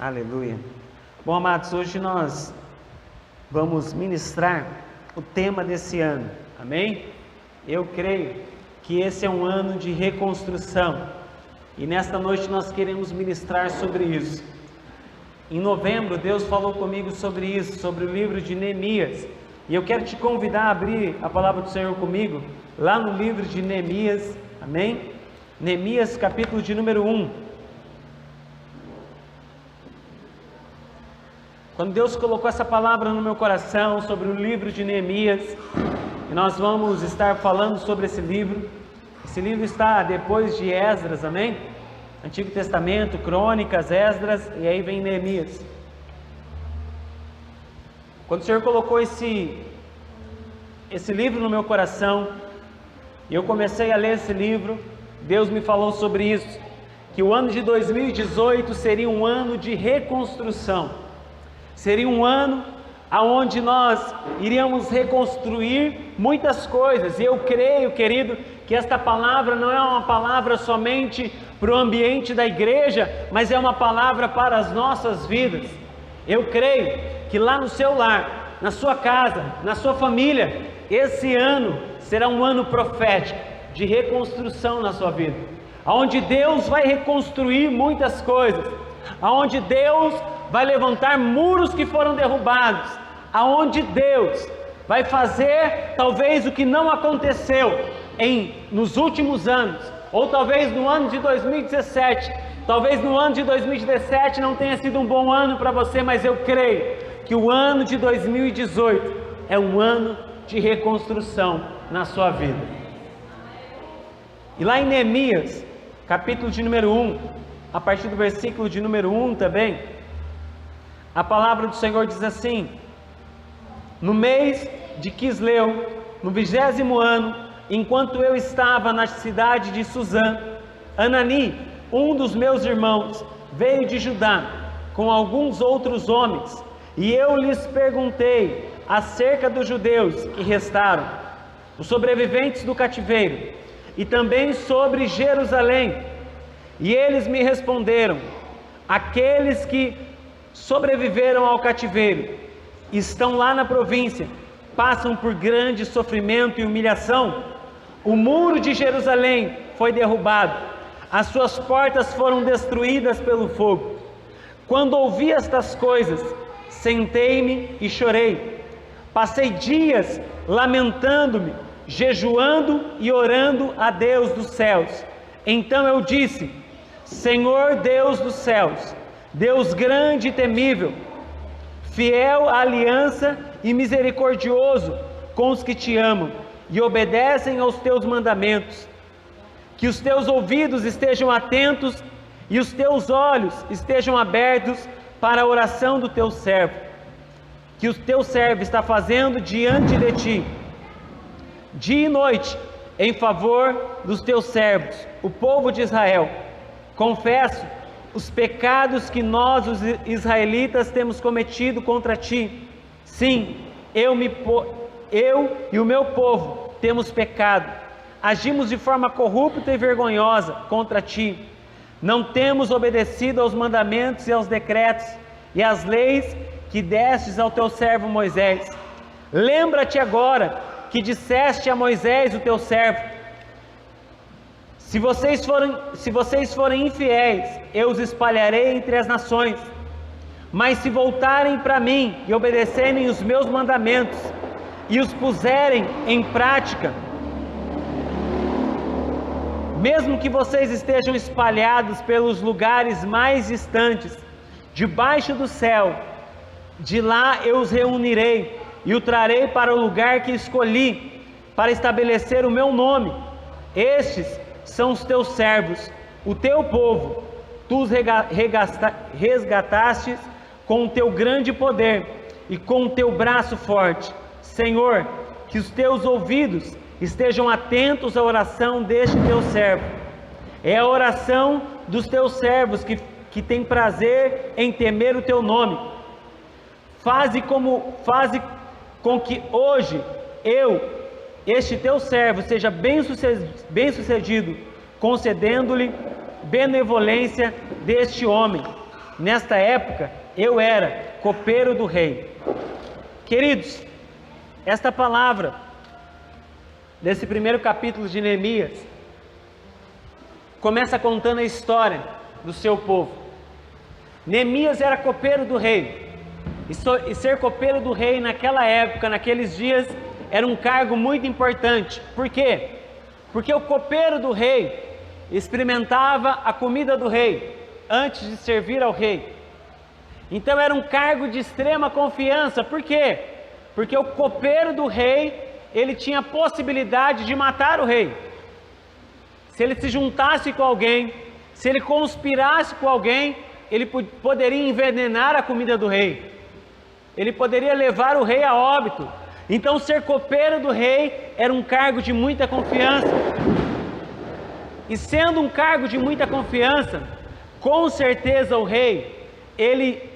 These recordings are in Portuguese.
Aleluia. Bom, amados, hoje nós vamos ministrar o tema desse ano, amém? Eu creio que esse é um ano de reconstrução e nesta noite nós queremos ministrar sobre isso. Em novembro, Deus falou comigo sobre isso, sobre o livro de Neemias, e eu quero te convidar a abrir a palavra do Senhor comigo, lá no livro de Neemias, amém? Neemias, capítulo de número 1. Quando Deus colocou essa palavra no meu coração sobre o livro de Neemias, e nós vamos estar falando sobre esse livro está depois de Esdras, amém? Antigo Testamento, Crônicas, Esdras, e aí vem Neemias. Quando o Senhor colocou esse livro no meu coração, e eu comecei a ler esse livro, Deus me falou sobre isso, que o ano de 2018 seria um ano de reconstrução. Seria um ano onde nós iríamos reconstruir muitas coisas, e eu creio, querido, que esta palavra não é uma palavra somente para o ambiente da igreja, mas é uma palavra para as nossas vidas. Eu creio que lá no seu lar, na sua casa, na sua família, esse ano será um ano profético, de reconstrução na sua vida, onde Deus vai reconstruir muitas coisas, onde Deus vai levantar muros que foram derrubados, aonde Deus vai fazer talvez o que não aconteceu nos últimos anos, ou talvez no ano de 2017, talvez no ano de 2017 não tenha sido um bom ano para você, mas eu creio que o ano de 2018 é um ano de reconstrução na sua vida. E lá em Neemias, capítulo de número 1, a partir do versículo de número 1 também, a palavra do Senhor diz assim: no mês de Quisleu, no 20º ano, enquanto eu estava na cidade de Suzã, Anani, um dos meus irmãos, veio de Judá com alguns outros homens, e eu lhes perguntei acerca dos judeus que restaram, os sobreviventes do cativeiro, e também sobre Jerusalém. E eles me responderam: aqueles que sobreviveram ao cativeiro estão lá na província, passam por grande sofrimento e humilhação. O muro de Jerusalém foi derrubado, as suas portas foram destruídas pelo fogo. Quando ouvi estas coisas, sentei-me e chorei. Passei dias lamentando-me, jejuando e orando a Deus dos céus. Então eu disse: Senhor Deus dos céus, Deus grande e temível, fiel à aliança e misericordioso com os que te amam e obedecem aos teus mandamentos, que os teus ouvidos estejam atentos e os teus olhos estejam abertos para a oração do teu servo, que o teu servo está fazendo diante de ti, dia e noite, em favor dos teus servos, o povo de Israel. Confesso os pecados que nós, os israelitas, temos cometido contra ti. Sim, eu e o meu povo temos pecado, agimos de forma corrupta e vergonhosa contra ti. Não temos obedecido aos mandamentos e aos decretos e às leis que destes ao teu servo Moisés. Lembra-te agora que disseste a Moisés, o teu servo: se vocês forem infiéis, eu os espalharei entre as nações. Mas se voltarem para mim e obedecerem os meus mandamentos e os puserem em prática, mesmo que vocês estejam espalhados pelos lugares mais distantes, debaixo do céu, de lá eu os reunirei e o trarei para o lugar que escolhi para estabelecer o meu nome. Estes são os teus servos, o teu povo. Tu os resgatastes com o teu grande poder e com o teu braço forte. Senhor, que os teus ouvidos estejam atentos à oração deste teu servo. É a oração dos teus servos que tem prazer em temer o teu nome. Faze com que hoje este teu servo seja bem sucedido, concedendo-lhe benevolência deste homem. nesta época eu era copeiro do rei. Queridos, esta palavra desse primeiro capítulo de Neemias começa contando a história do seu povo. Neemias era copeiro do rei, e ser copeiro do rei naquela época, naqueles dias, era um cargo muito importante. Por quê? Porque o copeiro do rei experimentava a comida do rei antes de servir ao rei. Então era um cargo de extrema confiança. Por quê? Porque o copeiro do rei, ele tinha a possibilidade de matar o rei. Se ele se juntasse com alguém, se ele conspirasse com alguém, ele poderia envenenar a comida do rei. Ele poderia levar o rei a óbito. Então ser copeiro do rei era um cargo de muita confiança. E sendo um cargo de muita confiança, com certeza o rei, ele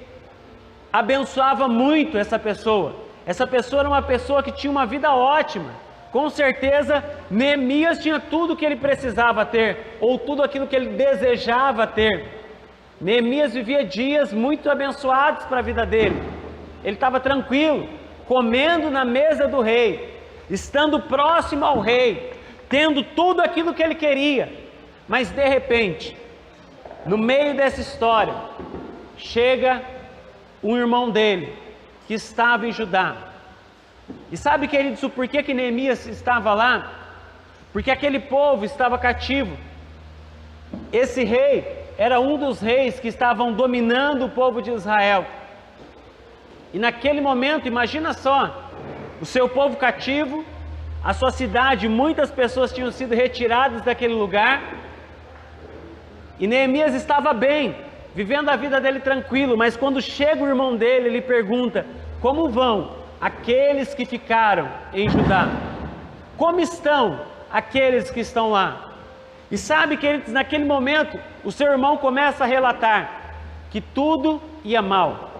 abençoava muito essa pessoa. Essa pessoa era uma pessoa que tinha uma vida ótima. Com certeza Neemias tinha tudo o que ele precisava ter, ou tudo aquilo que ele desejava ter. Neemias vivia dias muito abençoados para a vida dele. Ele estava tranquilo, comendo na mesa do rei, estando próximo ao rei, tendo tudo aquilo que ele queria. Mas de repente, no meio dessa história, chega um irmão dele, que estava em Judá. E sabe, queridos, o porquê que Neemias estava lá? Porque aquele povo estava cativo. Esse rei era um dos reis que estavam dominando o povo de Israel. E naquele momento, imagina só, o seu povo cativo, a sua cidade, muitas pessoas tinham sido retiradas daquele lugar, e Neemias estava bem, vivendo a vida dele tranquilo, mas quando chega o irmão dele, ele pergunta: como vão aqueles que ficaram em Judá? Como estão aqueles que estão lá? E sabe, queridos, naquele momento, o seu irmão começa a relatar que tudo ia mal,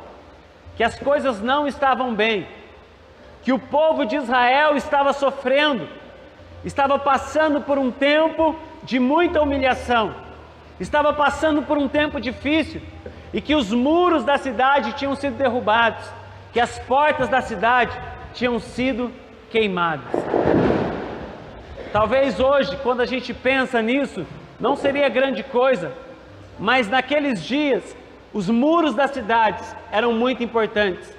que as coisas não estavam bem, que o povo de Israel estava sofrendo, estava passando por um tempo de muita humilhação, estava passando por um tempo difícil, e que os muros da cidade tinham sido derrubados, que as portas da cidade tinham sido queimadas. Talvez hoje, quando a gente pensa nisso, não seria grande coisa, mas naqueles dias, os muros das cidades eram muito importantes,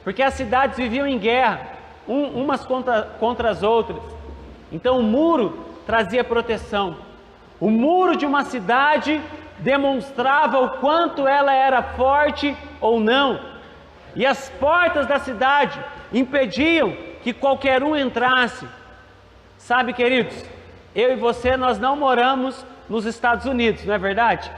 porque as cidades viviam em guerra, umas contra as outras. Então o muro trazia proteção. O muro de uma cidade demonstrava o quanto ela era forte ou não. E as portas da cidade impediam que qualquer um entrasse. Sabe, queridos, eu e você, nós não moramos nos Estados Unidos, não é verdade?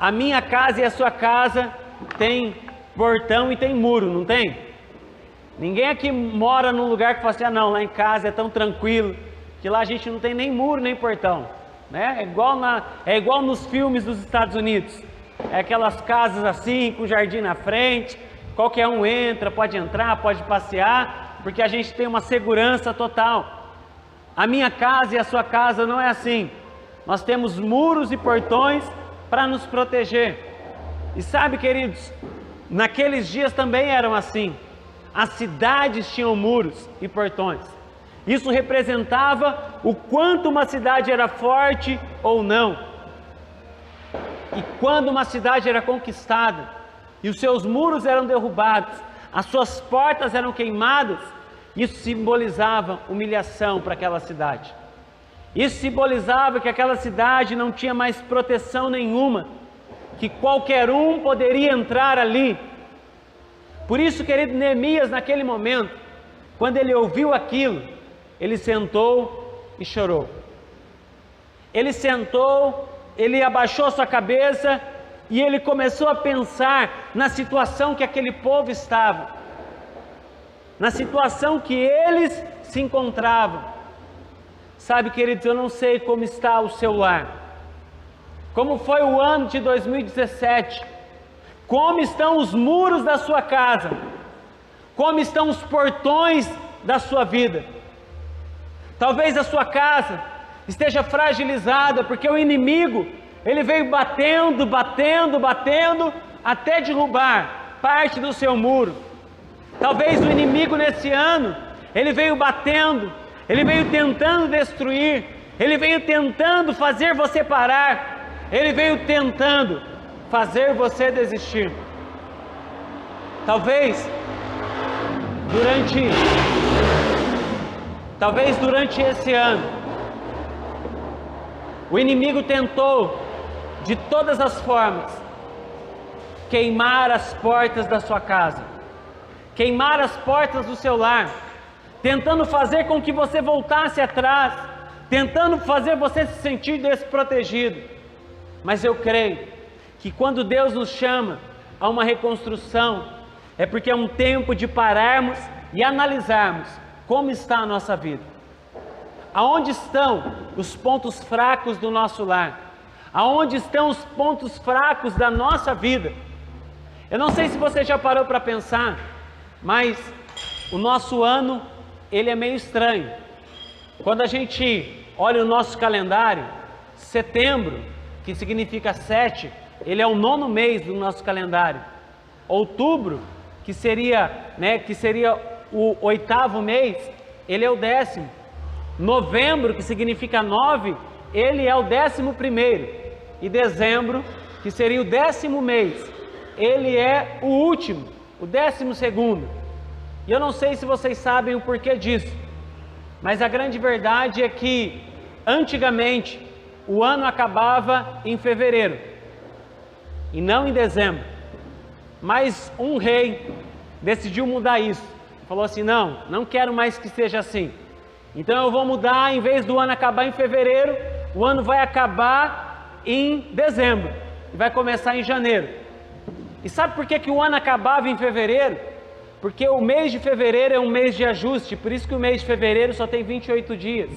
A minha casa e a sua casa tem portão e tem muro, não tem? Ninguém aqui mora num lugar que fala assim: ah não, lá em casa é tão tranquilo, que lá a gente não tem nem muro nem portão, né? É igual nos filmes dos Estados Unidos, é aquelas casas assim, com jardim na frente, qualquer um entra, pode passear, porque a gente tem uma segurança total. A minha casa e a sua casa não é assim. Nós temos muros e portões para nos proteger. E sabe, queridos, naqueles dias também eram assim. As cidades tinham muros e portões. Isso representava o quanto uma cidade era forte ou não. E quando uma cidade era conquistada e os seus muros eram derrubados, as suas portas eram queimadas, isso simbolizava humilhação para aquela cidade. Isso simbolizava que aquela cidade não tinha mais proteção nenhuma, que qualquer um poderia entrar ali. Por isso, querido, Neemias, naquele momento, quando ele ouviu aquilo, ele sentou e chorou. Ele sentou, ele abaixou sua cabeça e ele começou a pensar na situação que aquele povo estava, na situação que eles se encontravam. Sabe, queridos, eu não sei como está o seu lar, como foi o ano de 2017, como estão os muros da sua casa, como estão os portões da sua vida. Talvez a sua casa esteja fragilizada, porque o inimigo ele veio batendo, batendo, batendo, até derrubar parte do seu muro. Talvez o inimigo nesse ano, ele veio batendo, ele veio tentando destruir, ele veio tentando fazer você parar, ele veio tentando fazer você desistir. Talvez durante esse ano, o inimigo tentou de todas as formas queimar as portas da sua casa, queimar as portas do seu lar, tentando fazer com que você voltasse atrás, tentando fazer você se sentir desprotegido. Mas eu creio que quando Deus nos chama a uma reconstrução, é porque é um tempo de pararmos e analisarmos como está a nossa vida. Aonde estão os pontos fracos do nosso lar? Aonde estão os pontos fracos da nossa vida? Eu não sei se você já parou para pensar, mas o nosso ano, ele é meio estranho. Quando a gente olha o nosso calendário, setembro, que significa 7, ele é o 9º mês do nosso calendário. Outubro, que seria o 8º mês, ele é o 10º. Novembro, que significa 9, ele é o 11º. E dezembro, que seria o 10º mês, ele é o último, o 12º. E eu não sei se vocês sabem o porquê disso, mas a grande verdade é que antigamente o ano acabava em fevereiro e não em dezembro. Mas um rei decidiu mudar isso. Falou assim: não quero mais que seja assim. Então eu vou mudar, em vez do ano acabar em fevereiro, o ano vai acabar em dezembro e vai começar em janeiro. E sabe por que o ano acabava em fevereiro? Porque o mês de fevereiro é um mês de ajuste, por isso que o mês de fevereiro só tem 28 dias.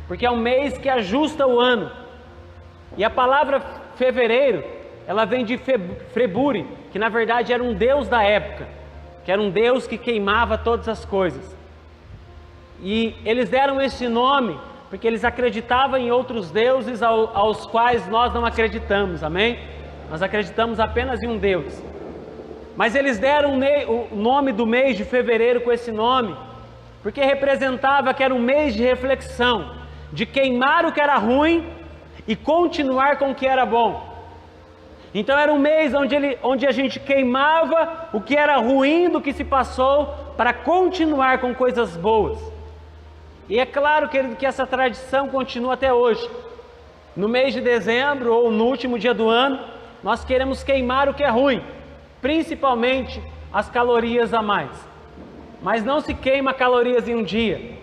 Porque é um mês que ajusta o ano. E a palavra fevereiro, ela vem de Febure, que na verdade era um deus da época, que era um deus que queimava todas as coisas. E eles deram esse nome porque eles acreditavam em outros deuses aos quais nós não acreditamos, amém? Nós acreditamos apenas em um Deus. Mas eles deram o nome do mês de fevereiro com esse nome, porque representava que era um mês de reflexão, de queimar o que era ruim e continuar com o que era bom. Então era um mês onde a gente queimava o que era ruim do que se passou para continuar com coisas boas. E é claro, querido, que essa tradição continua até hoje. No mês de dezembro ou no último dia do ano, nós queremos queimar o que é ruim, principalmente as calorias a mais. Mas não se queima calorias em um dia.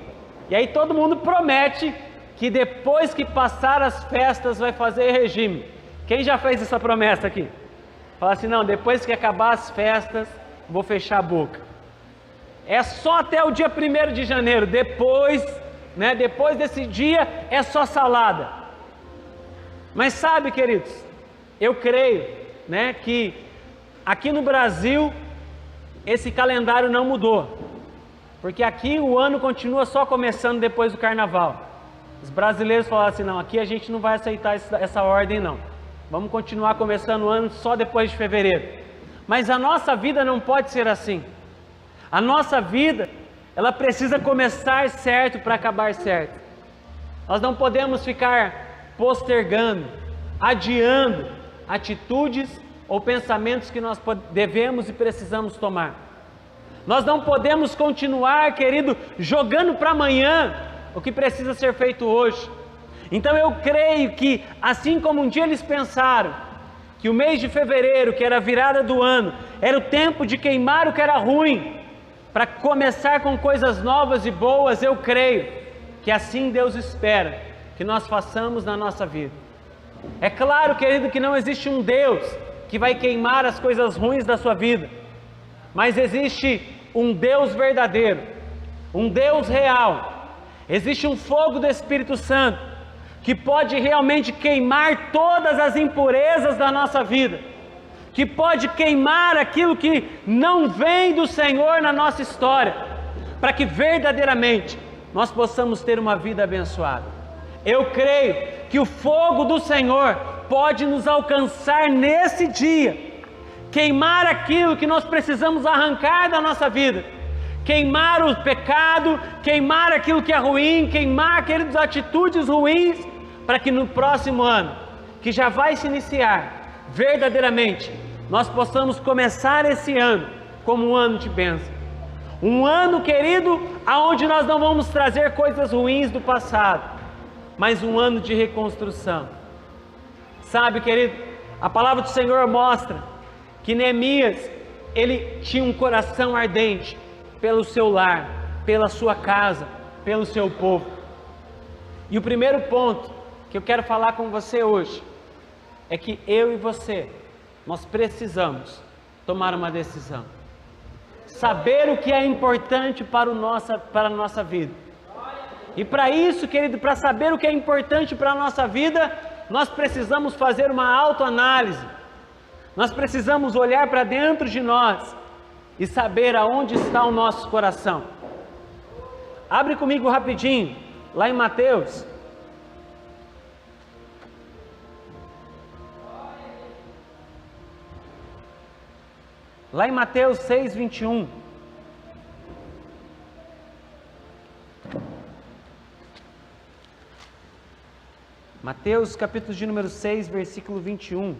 E aí todo mundo promete que depois que passar as festas vai fazer regime. Quem já fez essa promessa aqui? Fala assim: não, depois que acabar as festas, vou fechar a boca. É só até o dia 1º de janeiro, depois desse dia é só salada. Mas sabe, queridos, eu creio, que aqui no Brasil esse calendário não mudou, porque aqui o ano continua só começando depois do carnaval. Os brasileiros falaram assim: não, aqui a gente não vai aceitar essa ordem não, vamos continuar começando o ano só depois de fevereiro. Mas a nossa vida não pode ser assim. A nossa vida, ela precisa começar certo para acabar certo. Nós não podemos ficar postergando, adiando atitudes ou pensamentos que nós devemos e precisamos tomar. Nós não podemos continuar, querido, jogando para amanhã o que precisa ser feito hoje. Então eu creio que, assim como um dia eles pensaram que o mês de fevereiro, que era a virada do ano, era o tempo de queimar o que era ruim, para começar com coisas novas e boas, eu creio que assim Deus espera que nós façamos na nossa vida. É claro, querido, que não existe um Deus que vai queimar as coisas ruins da sua vida, mas existe um Deus verdadeiro, um Deus real. Existe um fogo do Espírito Santo que pode realmente queimar todas as impurezas da nossa vida, que pode queimar aquilo que não vem do Senhor na nossa história, para que verdadeiramente nós possamos ter uma vida abençoada. Eu creio que o fogo do Senhor pode nos alcançar nesse dia, queimar aquilo que nós precisamos arrancar da nossa vida, queimar o pecado, queimar aquilo que é ruim, queimar aquelas atitudes ruins, para que no próximo ano, que já vai se iniciar, verdadeiramente, nós possamos começar esse ano como um ano de bênção. Um ano, querido, aonde nós não vamos trazer coisas ruins do passado, mas um ano de reconstrução. Sabe, querido, a palavra do Senhor mostra que Neemias, ele tinha um coração ardente pelo seu lar, pela sua casa, pelo seu povo. E o primeiro ponto que eu quero falar com você hoje é que eu e você, nós precisamos tomar uma decisão, saber o que é importante para a nossa vida. E para isso, querido, para saber o que é importante para a nossa vida, nós precisamos fazer uma autoanálise, nós precisamos olhar para dentro de nós e saber aonde está o nosso coração. Abre comigo rapidinho, lá em Mateus. Lá em Mateus 6, 21. Mateus capítulo de número 6, versículo 21.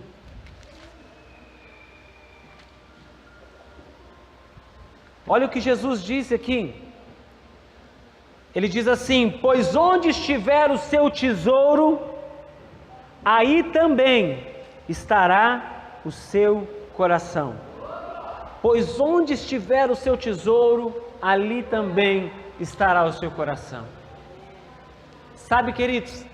Olha o que Jesus disse aqui. Ele diz assim: pois onde estiver o seu tesouro, aí também estará o seu coração. Pois onde estiver o seu tesouro, ali também estará o seu coração. Sabe, queridos,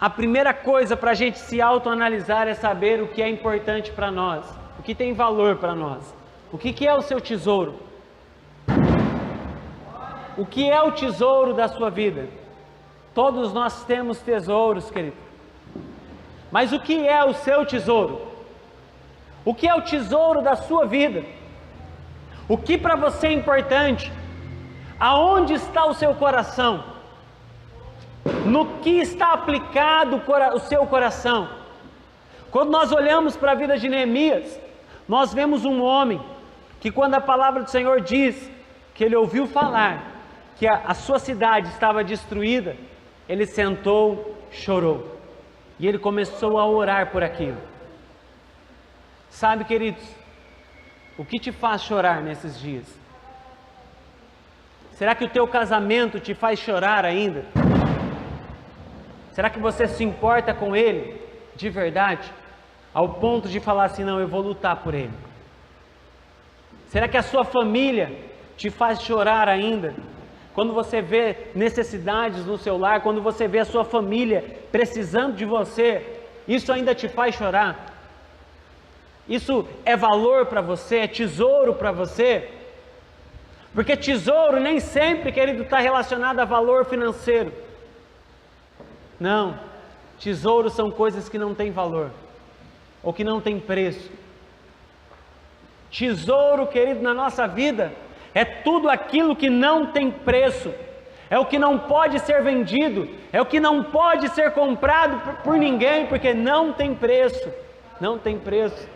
a primeira coisa para a gente se autoanalisar é saber o que é importante para nós, o que tem valor para nós. O que é o seu tesouro? O que é o tesouro da sua vida? Todos nós temos tesouros, querido. Mas o que é o seu tesouro? O que é o tesouro da sua vida? O que para você é importante? Aonde está o seu coração? No que está aplicado o seu coração? Quando nós olhamos para a vida de Neemias, nós vemos um homem que, quando a palavra do Senhor diz que ele ouviu falar que a sua cidade estava destruída, ele sentou, chorou, e ele começou a orar por aquilo. Sabe, queridos, o que te faz chorar nesses dias? Será que o teu casamento te faz chorar ainda? Será que você se importa com ele de verdade, ao ponto de falar assim: não, eu vou lutar por ele? Será que a sua família te faz chorar ainda? Quando você vê necessidades no seu lar, quando você vê a sua família precisando de você, isso ainda te faz chorar? Isso é valor para você? É tesouro para você? Porque tesouro nem sempre, querido, está relacionado a valor financeiro. Não, tesouros são coisas que não têm valor, ou que não têm preço. Tesouro, querido, na nossa vida, é tudo aquilo que não tem preço, é o que não pode ser vendido, é o que não pode ser comprado por ninguém, porque não tem preço, não tem preço.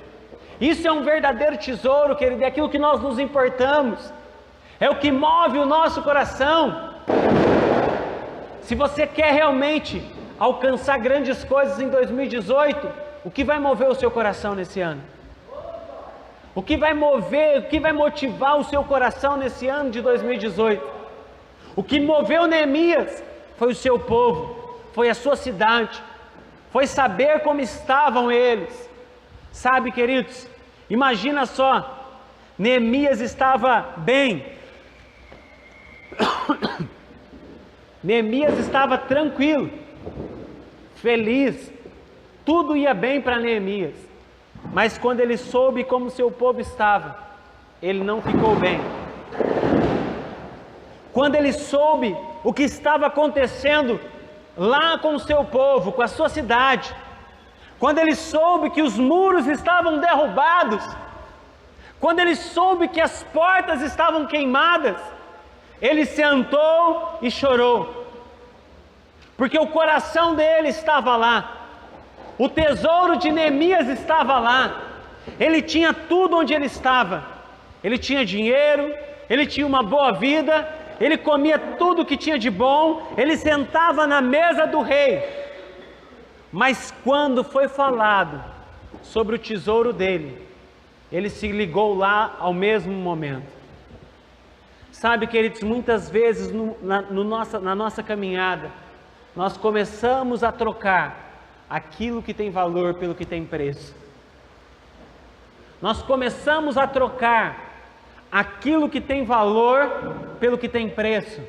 Isso é um verdadeiro tesouro, querido, é aquilo que nós nos importamos, é o que move o nosso coração. Se você quer realmente alcançar grandes coisas em 2018, o que vai mover o seu coração nesse ano? O que vai motivar o seu coração nesse ano de 2018? O que moveu Neemias foi o seu povo, foi a sua cidade, foi saber como estavam eles. Sabe, queridos, imagina só, Neemias estava bem, Neemias estava tranquilo, feliz, tudo ia bem para Neemias, mas quando ele soube como seu povo estava, ele não ficou bem. Quando ele soube o que estava acontecendo lá com o seu povo, com a sua cidade, quando ele soube que os muros estavam derrubados, quando ele soube que as portas estavam queimadas, ele sentou e chorou, porque o coração dele estava lá, O tesouro de Neemias estava lá. Ele tinha tudo onde ele estava. Ele tinha dinheiro, ele tinha uma boa vida, ele comia tudo que tinha de bom, ele sentava na mesa do rei. Mas quando foi falado sobre o tesouro dele, ele se ligou lá ao mesmo momento. Sabe, queridos, muitas vezes na nossa caminhada, nós começamos a trocar aquilo que tem valor pelo que tem preço. Nós começamos a trocar aquilo que tem valor pelo que tem preço.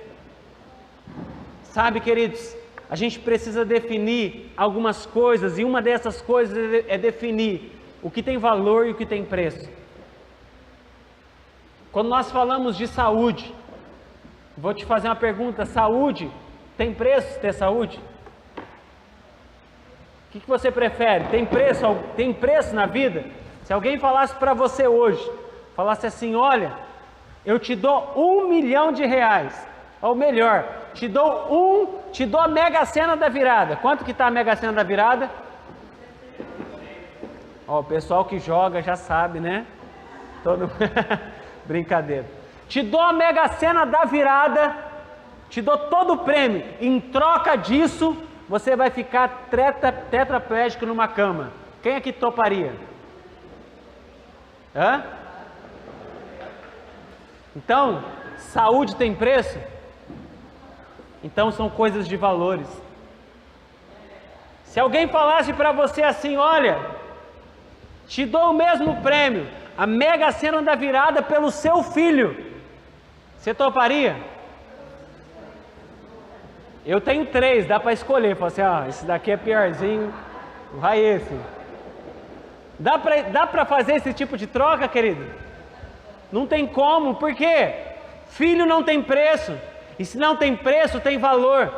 Sabe, queridos, a gente precisa definir algumas coisas, e uma dessas coisas é definir o que tem valor e o que tem preço. Quando nós falamos de saúde, vou te fazer uma pergunta: saúde, tem preço ter saúde? O que você prefere? Tem preço na vida? Se alguém falasse para você hoje, falasse assim: olha, eu te dou R$1 milhão, ou melhor, te dou a Mega Sena da virada. Quanto que está a Mega Sena da virada? Ó, o pessoal que joga já sabe, né? Brincadeira. Te dou a Mega Sena da virada, te dou todo o prêmio. Em troca disso, você vai ficar tetraplégico numa cama. Quem aqui toparia? Hã? Então, saúde tem preço? Então são coisas de valores. Se alguém falasse para você assim: olha, te dou o mesmo prêmio, a Mega Sena da virada pelo seu filho, você toparia? Eu tenho 3, dá para escolher. Fala assim: esse daqui é piorzinho, vai esse. Dá para fazer esse tipo de troca, querido? Não tem como. Por quê? Filho não tem preço, e se não tem preço, tem valor.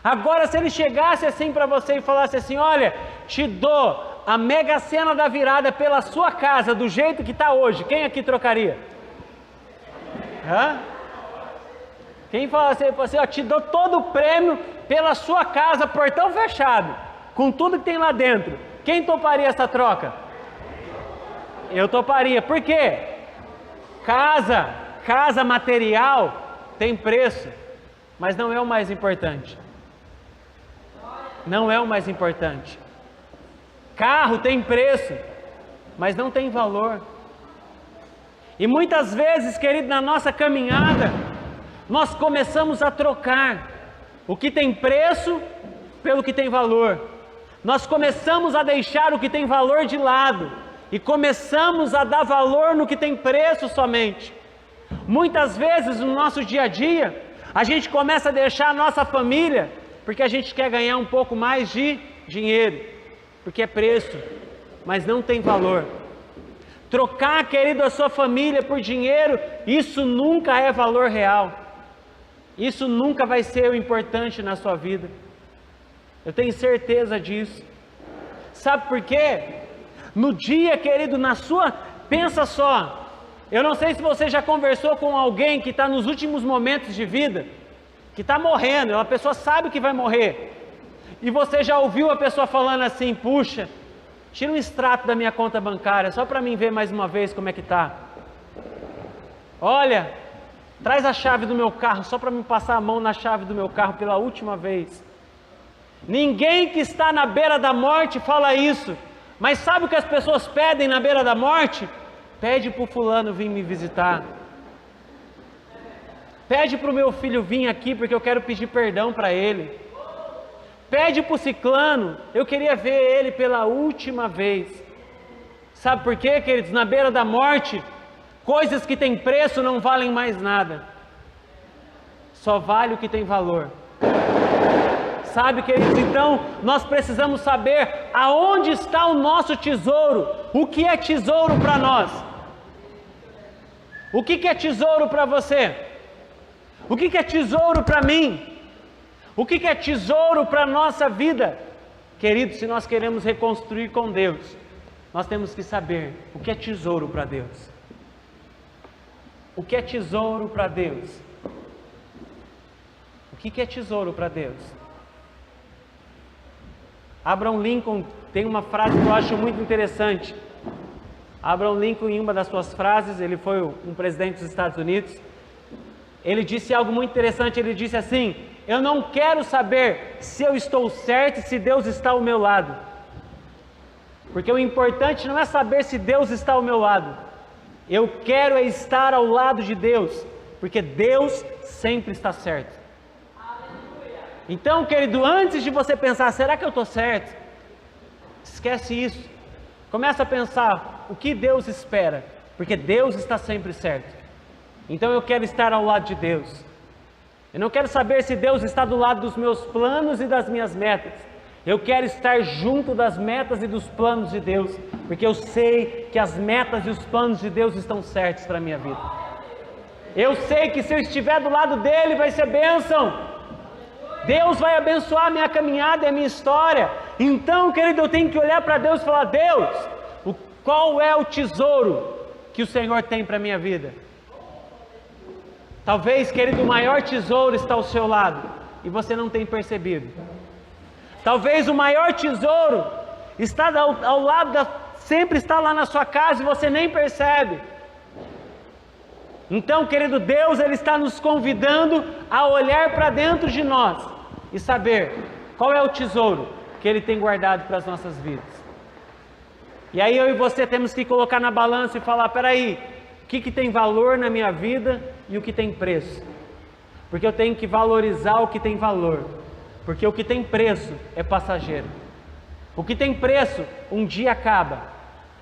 Agora, se ele chegasse assim para você e falasse assim: olha, te dou a Mega Sena da virada pela sua casa, do jeito que está hoje, quem aqui trocaria? Hã? Quem fala assim: ó, te dou todo o prêmio pela sua casa, portão fechado, com tudo que tem lá dentro. Quem toparia essa troca? Eu toparia. Por quê? Casa material tem preço, mas não é o mais importante. Não é o mais importante. Carro tem preço, mas não tem valor. E muitas vezes, querido, na nossa caminhada, nós começamos a trocar o que tem preço pelo que tem valor. Nós começamos a deixar o que tem valor de lado e começamos a dar valor no que tem preço somente. Muitas vezes no nosso dia a dia, a gente começa a deixar a nossa família porque a gente quer ganhar um pouco mais de dinheiro, porque é preço, mas não tem valor. Trocar, querido, a sua família por dinheiro, isso nunca é valor real. Isso nunca vai ser o importante na sua vida. Eu tenho certeza disso. Sabe por quê? No dia, querido, pensa só. Eu não sei se você já conversou com alguém que está nos últimos momentos de vida, que está morrendo, a pessoa sabe que vai morrer. E você já ouviu a pessoa falando assim: puxa, tira um extrato da minha conta bancária, só para mim ver mais uma vez como é que está. Olha, traz a chave do meu carro, só para me passar a mão na chave do meu carro pela última vez. Ninguém que está na beira da morte fala isso. Mas sabe o que as pessoas pedem na beira da morte? Pede para o fulano vir me visitar. Pede para o meu filho vir aqui porque eu quero pedir perdão para ele. Pede para o ciclano, eu queria ver ele pela última vez. Sabe por quê, queridos? Na beira da morte, coisas que têm preço não valem mais nada. Só vale o que tem valor. Sabe, queridos, então nós precisamos saber aonde está o nosso tesouro. O que é tesouro para nós? O que é tesouro para você? O que é tesouro para mim? O que é tesouro para a nossa vida? Queridos, se nós queremos reconstruir com Deus, nós temos que saber o que é tesouro para Deus. O que é tesouro para Deus? O que é tesouro para Deus? Abraham Lincoln tem uma frase que eu acho muito interessante. Abraham Lincoln, em uma das suas frases, ele foi um presidente dos Estados Unidos, ele disse algo muito interessante, ele disse assim: eu não quero saber se eu estou certo e se Deus está ao meu lado, porque o importante não é saber se Deus está ao meu lado, eu quero é estar ao lado de Deus, porque Deus sempre está certo. Então, querido, antes de você pensar, será que eu estou certo? Esquece isso, começa a pensar o que Deus espera, porque Deus está sempre certo. Então eu quero estar ao lado de Deus. Eu não quero saber se Deus está do lado dos meus planos e das minhas metas. Eu quero estar junto das metas e dos planos de Deus, porque eu sei que as metas e os planos de Deus estão certos para a minha vida. Eu sei que se eu estiver do lado dele vai ser bênção. Deus vai abençoar a minha caminhada e a minha história. Então, querido, eu tenho que olhar para Deus e falar: Deus, qual é o tesouro que o Senhor tem para a minha vida? Talvez, querido, o maior tesouro está ao seu lado e você não tem percebido. Talvez o maior tesouro está ao lado, sempre está lá na sua casa e você nem percebe. Então, querido, Deus, Ele está nos convidando a olhar para dentro de nós e saber qual é o tesouro que Ele tem guardado para as nossas vidas. E aí eu e você temos que colocar na balança e falar: peraí, o que tem valor na minha vida e o que tem preço? Porque eu tenho que valorizar o que tem valor, porque o que tem preço é passageiro. O que tem preço um dia acaba,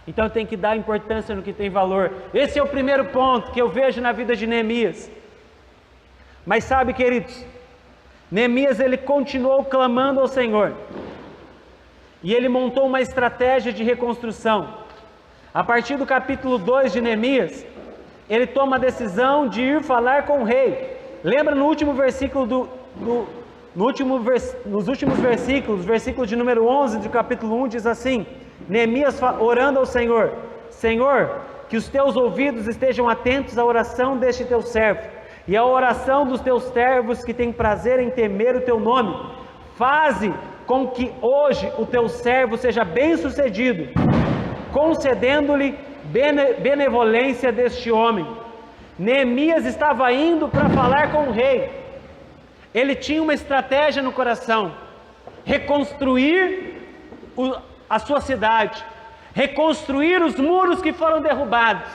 então eu tenho que dar importância no que tem valor. Esse é o primeiro ponto que eu vejo na vida de Neemias. Mas sabe, queridos, Neemias, ele continuou clamando ao Senhor e ele montou uma estratégia de reconstrução. A partir do capítulo 2 de Neemias, ele toma a decisão de ir falar com o rei. Lembra no último versículo nos últimos versículos, versículo de número 11 do capítulo 1 diz assim: Neemias orando ao Senhor: Senhor, que os teus ouvidos estejam atentos à oração deste teu servo e à oração dos teus servos que têm prazer em temer o teu nome. Faze com que hoje o teu servo seja bem sucedido, concedendo-lhe benevolência deste homem. Neemias estava indo para falar com o rei. Ele tinha uma estratégia no coração: reconstruir a sua cidade, reconstruir os muros que foram derrubados,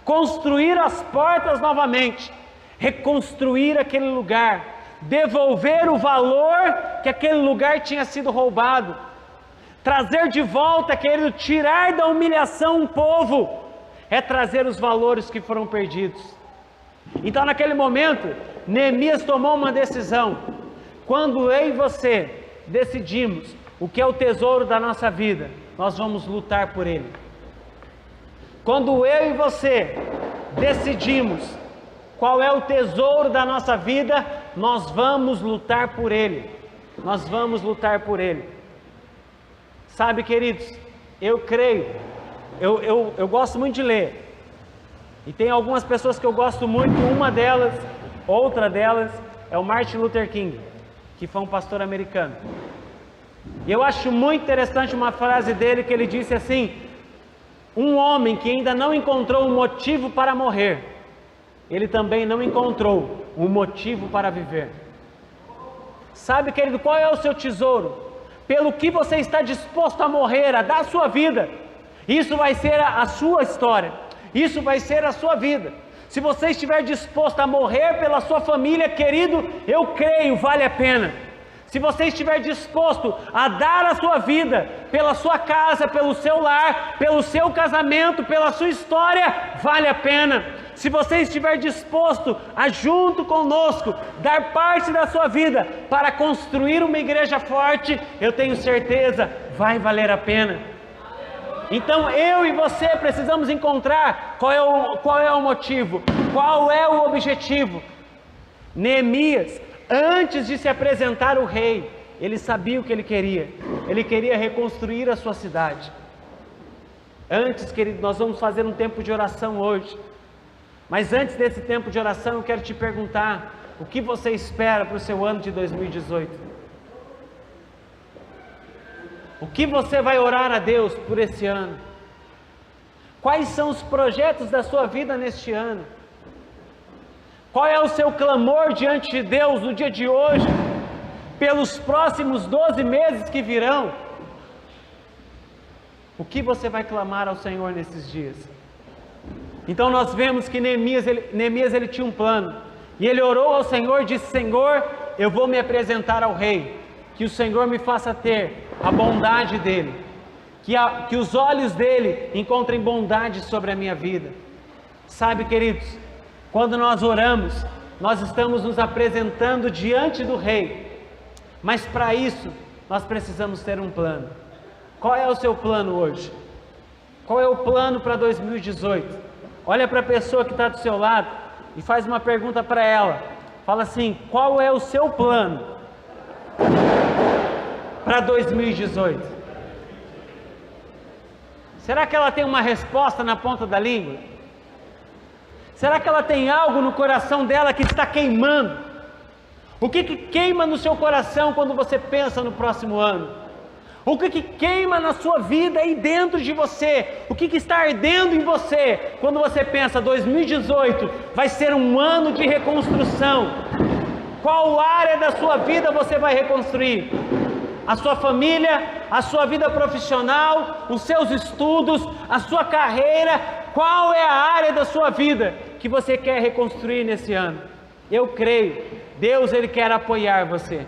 construir as portas novamente, reconstruir aquele lugar, devolver o valor que aquele lugar tinha sido roubado, trazer de volta, querido, tirar da humilhação um povo, é trazer os valores que foram perdidos. Então, naquele momento, Neemias tomou uma decisão. Quando eu e você decidimos o que é o tesouro da nossa vida, nós vamos lutar por ele. Quando eu e você decidimos qual é o tesouro da nossa vida, nós vamos lutar por ele. Nós vamos lutar por ele. Sabe, queridos, eu creio, eu gosto muito de ler. E tem algumas pessoas que eu gosto muito, outra delas é o Martin Luther King, que foi um pastor americano. E eu acho muito interessante uma frase dele, que ele disse assim: um homem que ainda não encontrou um motivo para morrer, ele também não encontrou um motivo para viver. Sabe, querido, qual é o seu tesouro? Pelo que você está disposto a morrer, a dar a sua vida. Isso vai ser a sua história, isso vai ser a sua vida. Se você estiver disposto a morrer pela sua família, querido, eu creio, vale a pena. Se você estiver disposto a dar a sua vida pela sua casa, pelo seu lar, pelo seu casamento, pela sua história, vale a pena. Se você estiver disposto a, junto conosco, dar parte da sua vida para construir uma igreja forte, eu tenho certeza, vai valer a pena. Então eu e você precisamos encontrar qual é o motivo, qual é o objetivo. Neemias, antes de se apresentar ao rei, ele sabia o que ele queria reconstruir a sua cidade. Antes, querido, nós vamos fazer um tempo de oração hoje, mas antes desse tempo de oração eu quero te perguntar: o que você espera para o seu ano de 2018? O que você vai orar a Deus por esse ano? Quais são os projetos da sua vida neste ano? Qual é o seu clamor diante de Deus no dia de hoje, pelos próximos 12 meses que virão? O que você vai clamar ao Senhor nesses dias? Então nós vemos que Neemias ele tinha um plano, e ele orou ao Senhor e disse: Senhor, eu vou me apresentar ao rei, que o Senhor me faça ter a bondade dele, que os olhos dele encontrem bondade sobre a minha vida. Sabe, queridos, quando nós oramos, nós estamos nos apresentando diante do rei, mas para isso nós precisamos ter um plano. Qual é o seu plano hoje? Qual é o plano para 2018? Olha para a pessoa que está do seu lado e faz uma pergunta para ela. Fala assim: qual é o seu plano para 2018? Será que ela tem uma resposta na ponta da língua? Será que ela tem algo no coração dela que está queimando? O que queima no seu coração quando você pensa no próximo ano? O que queima na sua vida aí dentro de você? O que está ardendo em você quando você pensa 2018 vai ser um ano de reconstrução? Qual área da sua vida você vai reconstruir? A sua família, a sua vida profissional, os seus estudos, a sua carreira? Qual é a área da sua vida que você quer reconstruir nesse ano? Eu creio, Deus ele quer apoiar você.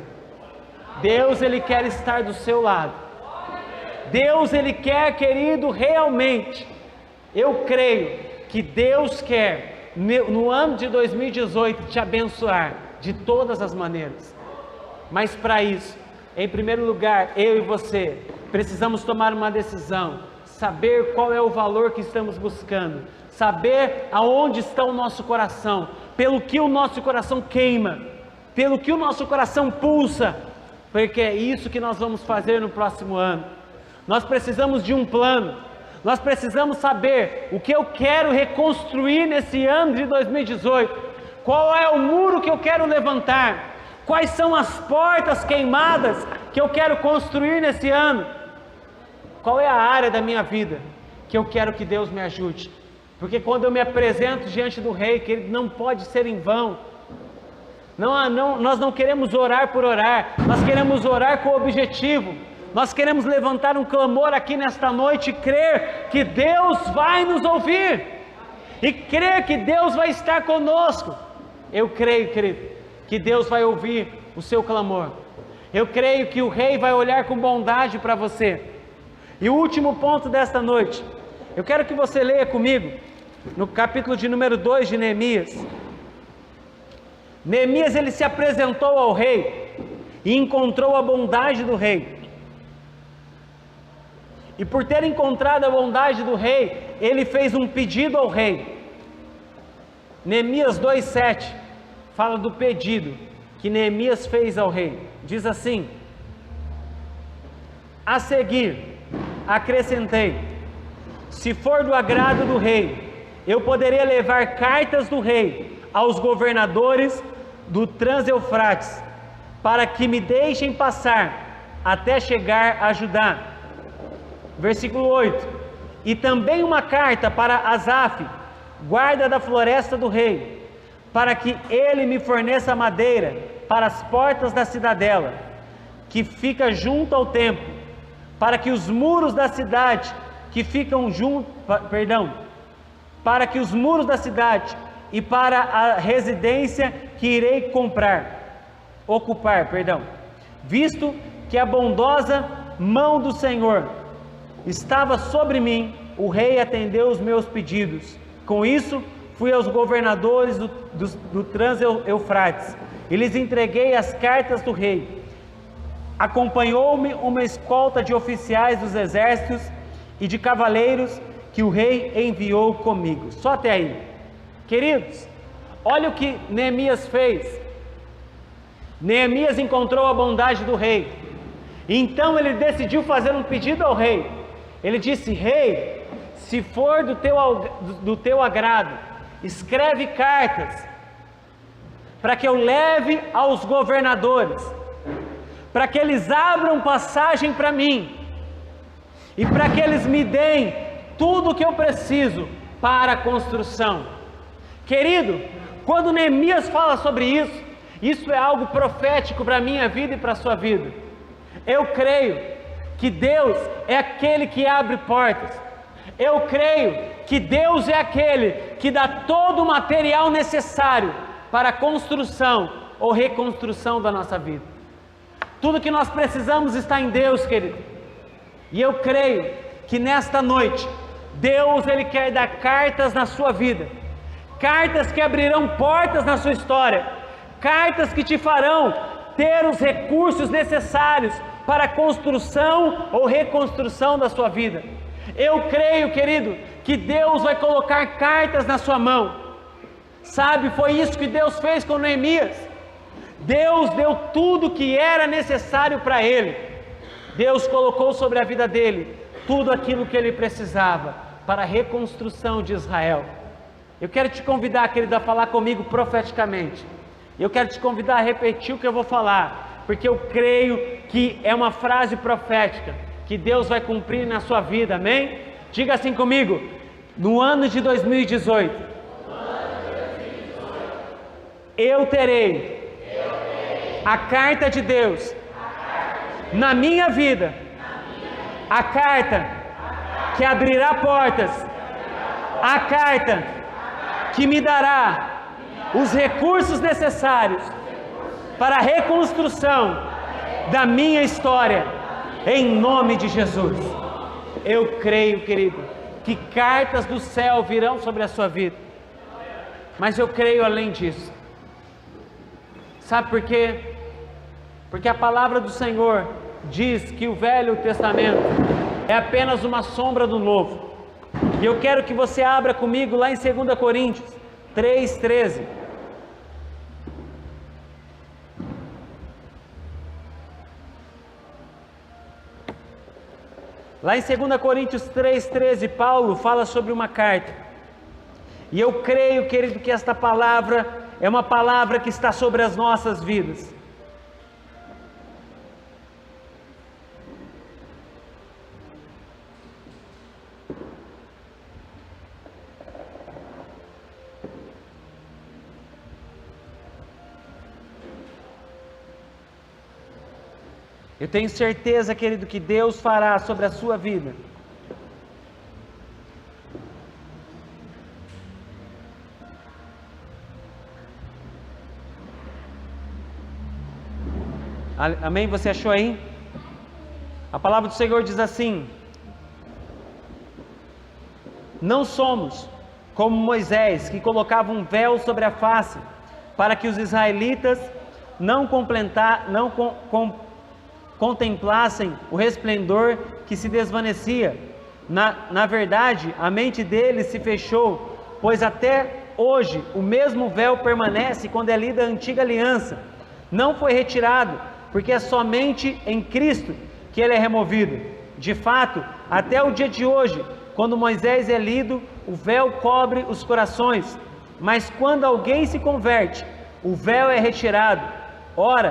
Deus ele quer estar do seu lado. Deus ele quer, querido, realmente, eu creio que Deus quer no ano de 2018 te abençoar de todas as maneiras. Mas para isso, em primeiro lugar, eu e você precisamos tomar uma decisão, saber qual é o valor que estamos buscando, saber aonde está o nosso coração, pelo que o nosso coração queima, pelo que o nosso coração pulsa, porque é isso que nós vamos fazer no próximo ano. Nós precisamos de um plano, nós precisamos saber o que eu quero reconstruir nesse ano de 2018, qual é o muro que eu quero levantar, quais são as portas queimadas que eu quero construir nesse ano, qual é a área da minha vida que eu quero que Deus me ajude, porque quando eu me apresento diante do rei, que ele não pode ser em vão. Nós não queremos orar por orar, nós queremos orar com objetivo. Nós queremos levantar um clamor aqui nesta noite e crer que Deus vai nos ouvir, e crer que Deus vai estar conosco. Eu creio, querido, que Deus vai ouvir o seu clamor. Eu creio que o rei vai olhar com bondade para você. E o último ponto desta noite, eu quero que você leia comigo, no capítulo de número 2 de Neemias. Neemias ele se apresentou ao rei e encontrou a bondade do rei. E por ter encontrado a bondade do rei, ele fez um pedido ao rei. Neemias 2,7 fala do pedido que Neemias fez ao rei. Diz assim: a seguir, acrescentei: se for do agrado do rei, eu poderia levar cartas do rei aos governadores do Trans-Eufrates, para que me deixem passar até chegar a Judá. Versículo 8: e também uma carta para Asaf, guarda da floresta do rei, para que ele me forneça madeira para as portas da cidadela, que fica junto ao templo, para que os muros da cidade que ficam para que os muros da cidade e para a residência que irei ocupar, visto que a bondosa mão do Senhor estava sobre mim, o rei atendeu os meus pedidos. Com isso, fui aos governadores do Trans-Eufrates e lhes entreguei as cartas do rei. Acompanhou-me uma escolta de oficiais dos exércitos e de cavaleiros que o rei enviou comigo. Só até aí. Queridos, olha o que Neemias fez. Neemias encontrou a bondade do rei. Então ele decidiu fazer um pedido ao rei. Ele disse: rei, se for do teu agrado, escreve cartas para que eu leve aos governadores, para que eles abram passagem para mim, e para que eles me deem tudo o que eu preciso para a construção. Querido, quando Neemias fala sobre isso, isso é algo profético para a minha vida e para a sua vida. Eu creio que Deus é aquele que abre portas. Eu creio que Deus é aquele que dá todo o material necessário para a construção ou reconstrução da nossa vida. Tudo que nós precisamos está em Deus, querido. E eu creio que nesta noite, Deus, Ele quer dar cartas na sua vida. Cartas que abrirão portas na sua história. Cartas que te farão ter os recursos necessários para a construção ou reconstrução da sua vida. Eu creio, querido, que Deus vai colocar cartas na sua mão. Sabe, foi isso que Deus fez com Neemias. Deus deu tudo que era necessário para ele. Deus colocou sobre a vida dele tudo aquilo que ele precisava para a reconstrução de Israel. Eu quero te convidar, querido, a falar comigo profeticamente. Eu quero te convidar a repetir o que eu vou falar, porque eu creio que é uma frase profética que Deus vai cumprir na sua vida, amém? Diga assim comigo: no ano de 2018, eu terei a carta de Deus na minha vida, a carta que abrirá portas, a carta que me dará os recursos necessários para a reconstrução da minha história, em nome de Jesus. Eu creio, querido, que cartas do céu virão sobre a sua vida, mas eu creio além disso. Sabe por quê? Porque a palavra do Senhor diz que o Velho Testamento é apenas uma sombra do Novo. E eu quero que você abra comigo lá em 2 Coríntios 3,13. Lá em 2 Coríntios 3,13, Paulo fala sobre uma carta. E eu creio, querido, que esta palavra é uma palavra que está sobre as nossas vidas. Eu tenho certeza, querido, que Deus fará sobre a sua vida. Amém? Você achou aí? A palavra do Senhor diz assim: não somos como Moisés, que colocava um véu sobre a face, para que os israelitas não contemplassem o resplendor que se desvanecia. Na verdade, a mente deles se fechou, pois até hoje o mesmo véu permanece quando é lida a antiga aliança. Não foi retirado, porque é somente em Cristo que ele é removido. De fato, até o dia de hoje, quando Moisés é lido, o véu cobre os corações, mas quando alguém se converte, o véu é retirado. Ora,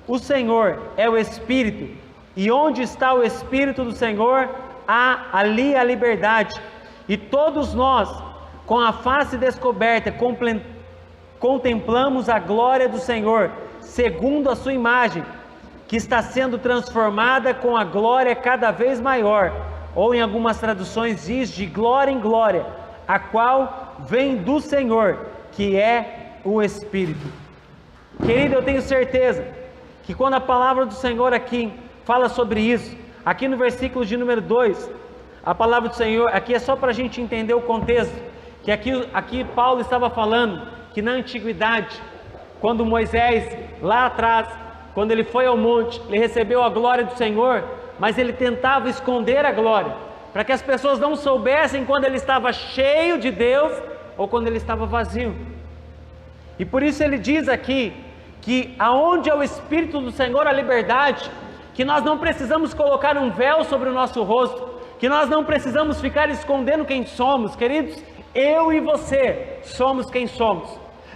o Senhor é o Espírito, e onde está o Espírito do Senhor, há ali a liberdade. E todos nós, com a face descoberta, contemplamos a glória do Senhor, segundo a sua imagem, que está sendo transformada com a glória cada vez maior, ou em algumas traduções diz de glória em glória, a qual vem do Senhor, que é o Espírito. Querido, eu tenho certeza que quando a palavra do Senhor aqui fala sobre isso, aqui no versículo de número 2, a palavra do Senhor, aqui é só para a gente entender o contexto, que aqui Paulo estava falando que na antiguidade, quando Moisés, lá atrás, quando ele foi ao monte, ele recebeu a glória do Senhor, mas ele tentava esconder a glória, para que as pessoas não soubessem quando ele estava cheio de Deus ou quando ele estava vazio. E por isso ele diz aqui, que aonde é o Espírito do Senhor a liberdade, que nós não precisamos colocar um véu sobre o nosso rosto, que nós não precisamos ficar escondendo quem somos. Queridos, eu e você somos quem somos.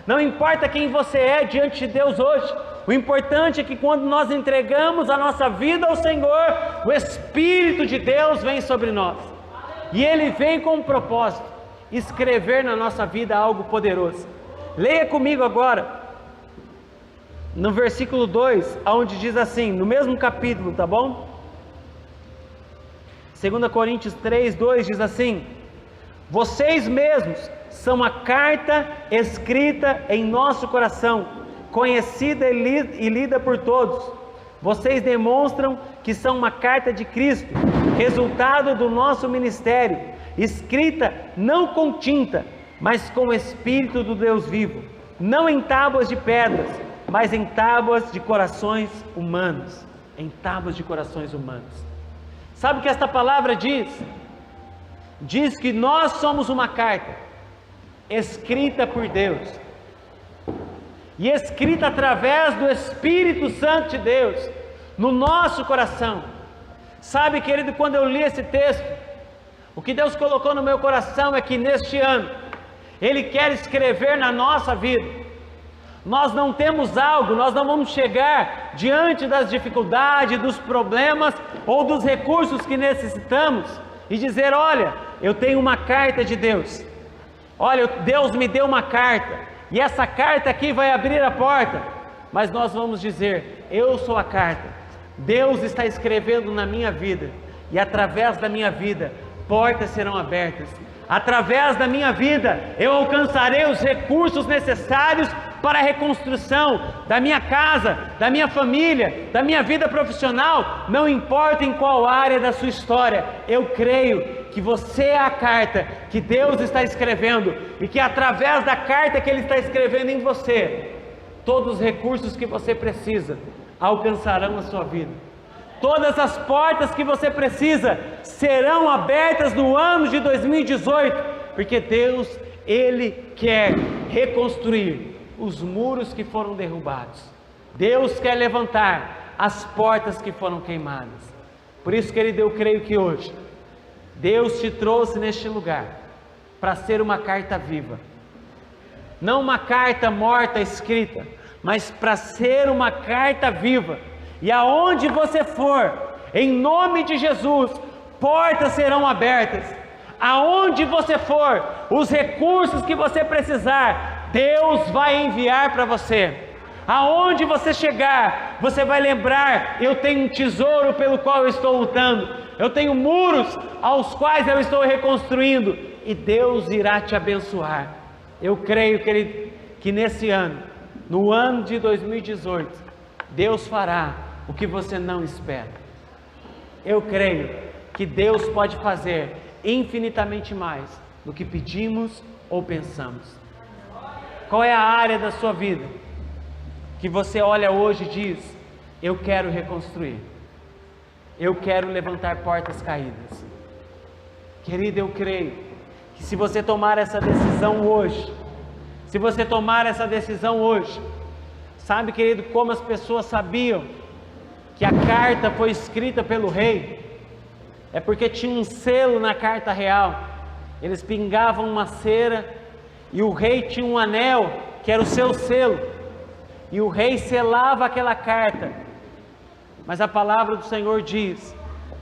Não importa quem você é diante de Deus hoje, O importante é que quando nós entregamos a nossa vida ao Senhor, o Espírito de Deus vem sobre nós. E Ele vem com um propósito: escrever na nossa vida algo poderoso. Leia comigo agora, no versículo 2, onde diz assim, no mesmo capítulo, tá bom? 2 Coríntios 3, 2 diz assim: vocês mesmos são a carta escrita em nosso coração, conhecida e lida por todos. Vocês demonstram que são uma carta de Cristo, resultado do nosso ministério, escrita não com tinta, mas com o Espírito do Deus vivo, não em tábuas de pedras, mas em tábuas de corações humanos. Em tábuas de corações humanos. Sabe o que esta palavra diz? Diz que nós somos uma carta escrita por Deus e escrita através do Espírito Santo de Deus no nosso coração. Sabe, querido, quando eu li esse texto, o que Deus colocou no meu coração é que neste ano Ele quer escrever na nossa vida. Nós não temos algo, nós não vamos chegar diante das dificuldades, dos problemas ou dos recursos que necessitamos e dizer: olha, eu tenho uma carta de Deus, olha, Deus me deu uma carta e essa carta aqui vai abrir a porta. Mas nós vamos dizer: eu sou a carta, Deus está escrevendo na minha vida e através da minha vida portas serão abertas. Através da minha vida eu alcançarei os recursos necessários para a reconstrução da minha casa, da minha família, da minha vida profissional, não importa em qual área da sua história. Eu creio que você é a carta que Deus está escrevendo e que através da carta que Ele está escrevendo em você, todos os recursos que você precisa alcançarão a sua vida. Todas as portas que você precisa serão abertas no ano de 2018, porque Deus, Ele quer reconstruir os muros que foram derrubados. Deus quer levantar as portas que foram queimadas. Por isso, querido, eu creio que hoje Deus te trouxe neste lugar para ser uma carta viva, não uma carta morta escrita, mas para ser uma carta viva. E aonde você for, em nome de Jesus, portas serão abertas. Aonde você for, os recursos que você precisar, Deus vai enviar para você. Aonde você chegar, você vai lembrar: eu tenho um tesouro pelo qual eu estou lutando, eu tenho muros aos quais eu estou reconstruindo, e Deus irá te abençoar. Eu creio, querido, que nesse ano, no ano de 2018, Deus fará o que você não espera. Eu creio que Deus pode fazer infinitamente mais do que pedimos ou pensamos. Qual é a área da sua vida que você olha hoje e diz: eu quero reconstruir, eu quero levantar portas caídas? Querido, eu creio que se você tomar essa decisão hoje, sabe, querido, como as pessoas sabiam que a carta foi escrita pelo rei? É porque tinha um selo na carta real. Eles pingavam uma cera e o rei tinha um anel que era o seu selo, e o rei selava aquela carta. Mas a palavra do Senhor diz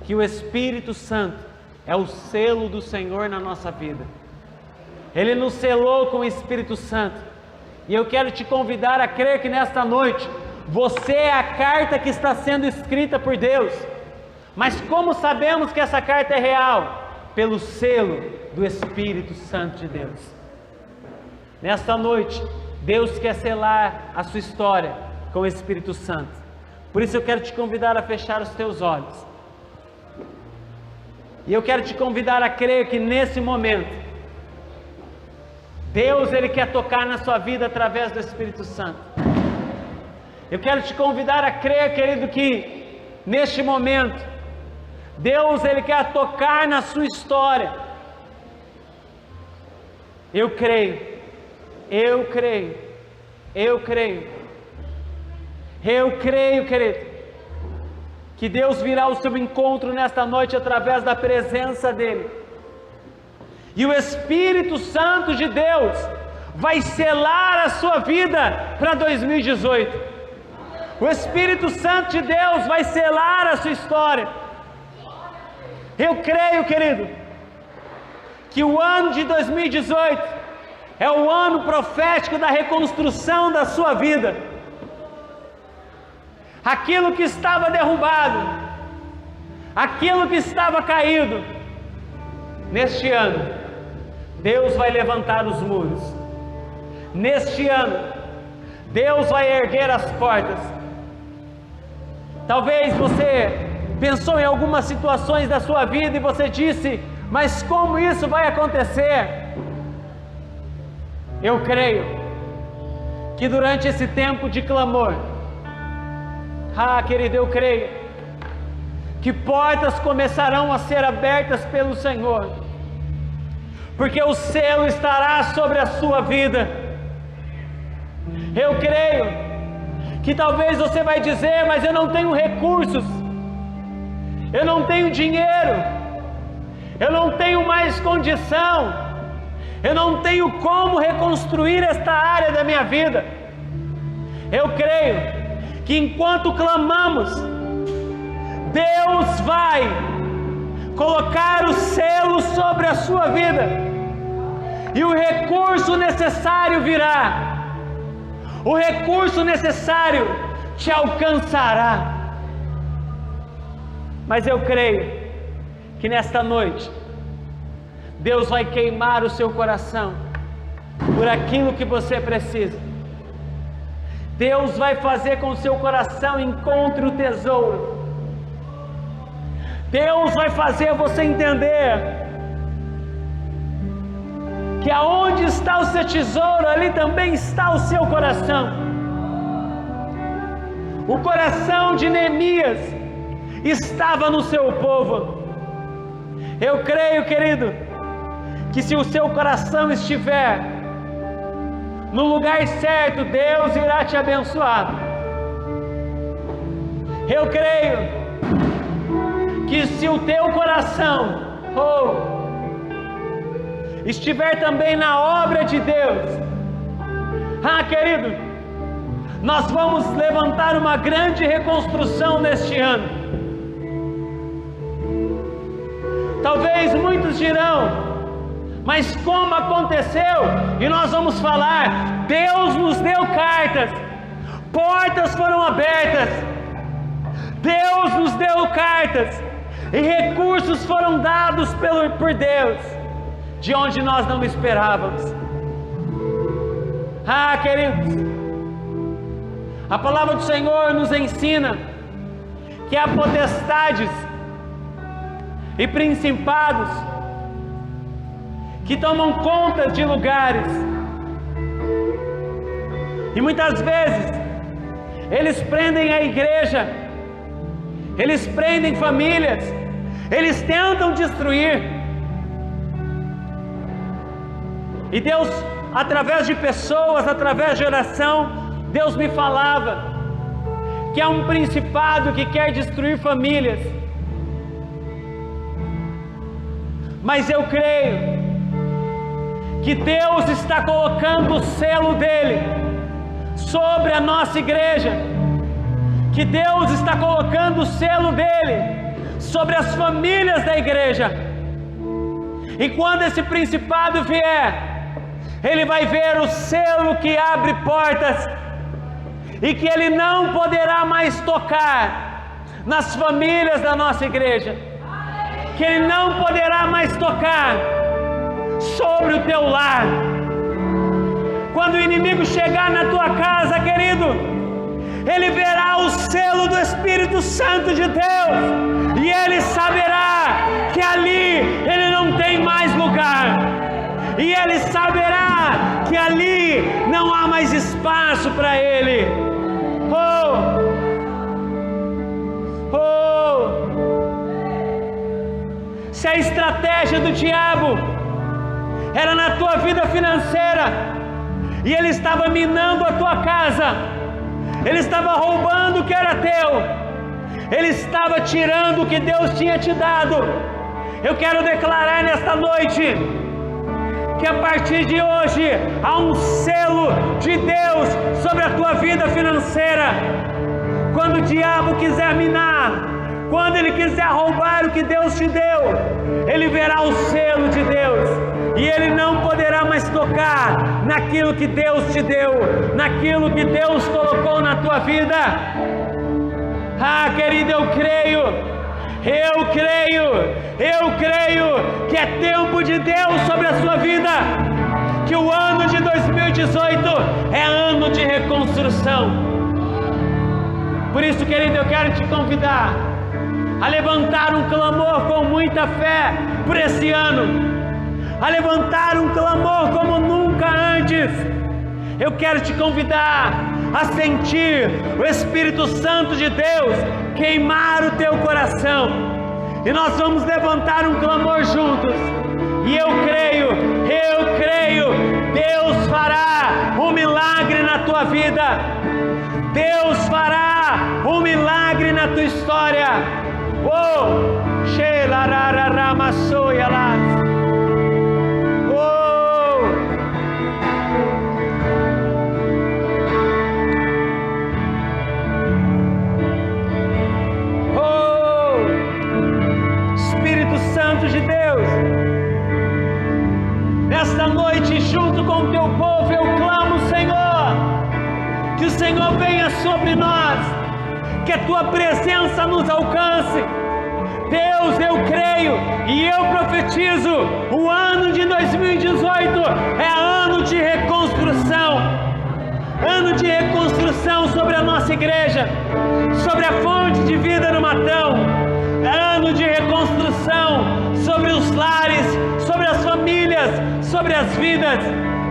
que o Espírito Santo é o selo do Senhor na nossa vida. Ele nos selou com o Espírito Santo. E eu quero te convidar a crer que nesta noite você é a carta que está sendo escrita por Deus. Mas como sabemos que essa carta é real? Pelo selo do Espírito Santo de Deus. Nesta noite, Deus quer selar a sua história com o Espírito Santo. Por isso eu quero te convidar a fechar os teus olhos. E eu quero te convidar a crer que nesse momento, Deus, Ele quer tocar na sua vida através do Espírito Santo. Eu quero te convidar a crer, querido, que neste momento, Deus, Ele quer tocar na sua história. Eu creio, querido, que Deus virá ao seu encontro nesta noite através da presença dEle. E o Espírito Santo de Deus vai selar a sua vida para 2018. O Espírito Santo de Deus vai selar a sua história. Eu creio, querido, que o ano de 2018 é o ano profético da reconstrução da sua vida. Aquilo que estava derrubado, aquilo que estava caído, neste ano, Deus vai levantar os muros. Neste ano, Deus vai erguer as portas. Talvez você pensou em algumas situações da sua vida e você disse: mas como isso vai acontecer? Eu creio que durante esse tempo de clamor, querido, eu creio que portas começarão a ser abertas pelo Senhor, porque o selo estará sobre a sua vida. Eu creio que talvez você vai dizer: mas eu não tenho recursos, eu não tenho dinheiro, eu não tenho mais condição, eu não tenho como reconstruir esta área da minha vida. Eu creio que enquanto clamamos, Deus vai colocar o selo sobre a sua vida, e o recurso necessário virá. O recurso necessário te alcançará. Mas eu creio que nesta noite Deus vai queimar o seu coração por aquilo que você precisa. Deus vai fazer com que o seu coração encontre o tesouro. Deus vai fazer você entender que aonde está o seu tesouro, ali também está o seu coração. O coração de Neemias estava no seu povo. Eu creio, querido, que se o seu coração estiver no lugar certo, Deus irá te abençoar. Eu creio que se o teu coração estiver também na obra de Deus, querido, nós vamos levantar uma grande reconstrução neste ano. Talvez muitos dirão: mas como aconteceu? E nós vamos falar: Deus nos deu cartas, portas foram abertas, Deus nos deu cartas, e recursos foram dados por Deus, de onde nós não esperávamos. Queridos, a palavra do Senhor nos ensina que há potestades e principados que tomam conta de lugares, e muitas vezes eles prendem a igreja, eles prendem famílias, eles tentam destruir. E Deus, através de pessoas, através de oração, Deus me falava que há um principado que quer destruir famílias. Mas eu creio que Deus está colocando o selo dele sobre a nossa igreja, que Deus está colocando o selo dele sobre as famílias da igreja. E quando esse principado vier, ele vai ver o selo que abre portas, e que ele não poderá mais tocar nas famílias da nossa igreja, que ele não poderá mais tocar sobre o teu lar. Quando o inimigo chegar na tua casa, querido, ele verá o selo do Espírito Santo de Deus, e ele saberá que ali ele não tem mais lugar, e ele saberá que ali não há mais espaço para ele. Se a estratégia do diabo era na tua vida financeira, e ele estava minando a tua casa, ele estava roubando o que era teu, ele estava tirando o que Deus tinha te dado, eu quero declarar nesta noite que a partir de hoje há um selo de Deus sobre a tua vida financeira. Quando o diabo quiser minar, quando ele quiser roubar o que Deus te deu, ele verá o selo de Deus e ele não poderá mais tocar naquilo que Deus te deu, naquilo que Deus colocou na tua vida. Ah, querido, eu creio que é tempo de Deus sobre a sua vida, que o ano de 2018 é ano de reconstrução. Por isso, querido, eu quero te convidar a levantar um clamor com muita fé por esse ano, a levantar um clamor como nunca antes. Eu quero te convidar a sentir o Espírito Santo de Deus queimar o teu coração, e nós vamos levantar um clamor juntos, e eu creio, Deus fará um milagre na tua vida, Deus fará um milagre na tua história. Oh, Shelarararamasoyalas. De Deus, nesta noite, junto com o teu povo, eu clamo, Senhor, que o Senhor venha sobre nós, que a tua presença nos alcance. Deus, eu creio e eu profetizo: o ano de 2018 é ano de reconstrução sobre a nossa igreja, sobre a fonte de vida no Matão, ano de reconstrução sobre os lares, sobre as famílias, sobre as vidas.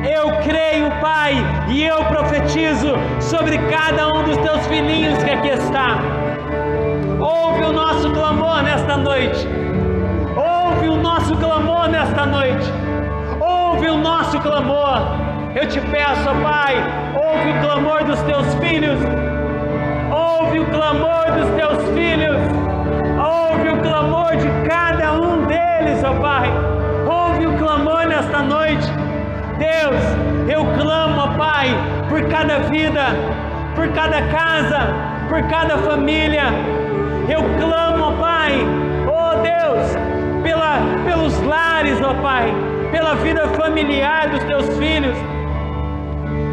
Eu creio, Pai, e eu profetizo sobre cada um dos teus filhinhos que aqui está. Ouve o nosso clamor nesta noite, ouve o nosso clamor nesta noite, ouve o nosso clamor. Eu te peço, ó Pai, ouve o clamor dos teus filhos, ouve o clamor dos teus filhos, ouve o clamor de cada um deles, ó Pai, ouve o clamor nesta noite. Deus, eu clamo, ó Pai, por cada vida, por cada casa, por cada família. Eu clamo, ó Pai, ó Deus, pelos lares, ó Pai, pela vida familiar dos teus filhos.